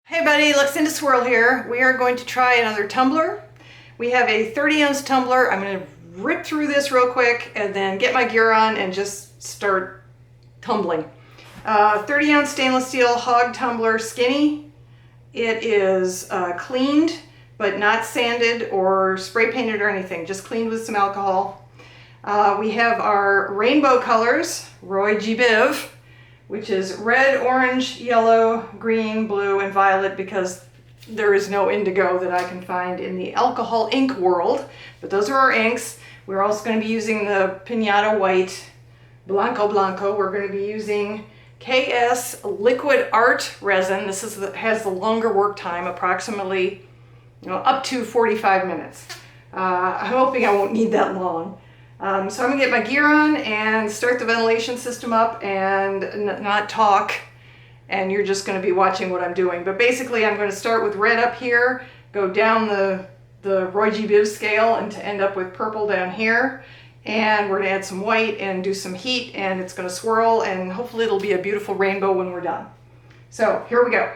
Hey buddy, Luxinda Swirl here. We are going to try another tumbler. We have a 30-ounce tumbler. I'm going to rip through this real quick and then get my gear on and just start tumbling. 30-ounce stainless steel hog tumbler, skinny. It is cleaned but not sanded or spray painted or anything, just cleaned with some alcohol. We have our rainbow colors, Roy G. Biv, which is red, orange, yellow, green, blue, and violet, because there is no indigo that I can find in the alcohol ink world. But those are our inks. We're also going to be using the Pinata White, Blanco Blanco. We're going to be using KS Liquid Art Resin. This has the longer work time, approximately up to 45 minutes. I'm hoping I won't need that long. So I'm going to get my gear on and start the ventilation system up and not talk, and you're just going to be watching what I'm doing. But basically I'm going to start with red up here, go down the Roy G. Biv scale and to end up with purple down here. And we're going to add some white and do some heat, and it's going to swirl, and hopefully it'll be a beautiful rainbow when we're done. So here we go.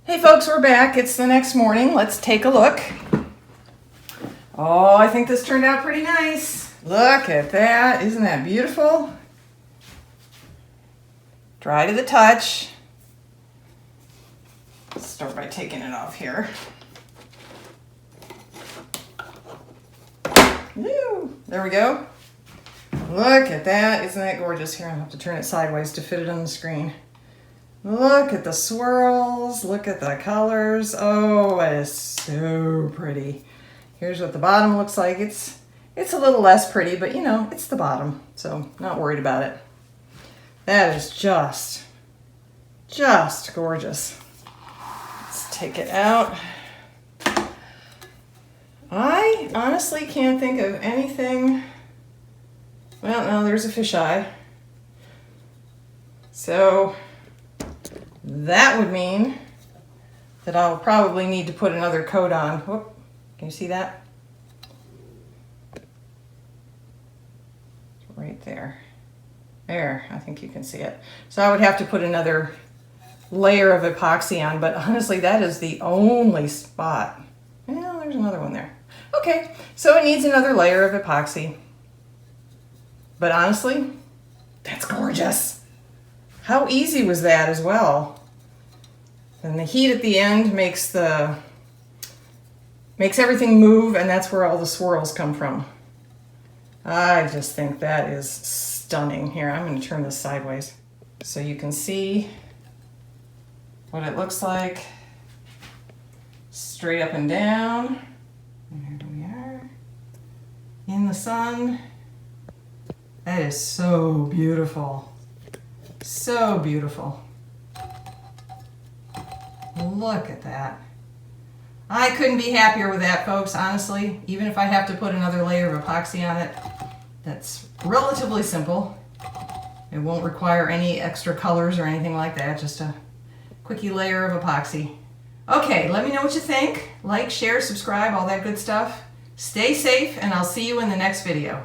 Hey folks, we're back. It's the next morning. Let's take a look. Oh, I think this turned out pretty nice. Look at that. Isn't that beautiful? Dry to the touch. Let's start by taking it off here. Woo, there we go. Look at that. Isn't that gorgeous? Here, I'll have to turn it sideways to fit it on the screen. Look at the swirls. Look at the colors. Oh, it is so pretty. Here's what the bottom looks like. It's a little less pretty, but you know, it's the bottom, so not worried about it. That is just gorgeous. Let's take it out. I honestly can't think of anything. Well, no, there's a fisheye. So that would mean that I'll probably need to put another coat on. Whoop, can you see that? Right there. There, I think you can see it. So I would have to put another layer of epoxy on, but honestly, that is the only spot. Well, there's another one there. Okay, so it needs another layer of epoxy. But honestly, that's gorgeous. How easy was that as well? And the heat at the end makes everything move, and that's where all the swirls come from. I just think that is stunning. Here, I'm going to turn this sideways so you can see what it looks like straight up and down. And here we are in the sun. That is so beautiful. So beautiful. Look at that. I couldn't be happier with that, folks, honestly. Even if I have to put another layer of epoxy on it, that's relatively simple. It won't require any extra colors or anything like that, just a quickie layer of epoxy. Okay, let me know what you think. Like, share, subscribe, all that good stuff. Stay safe, and I'll see you in the next video.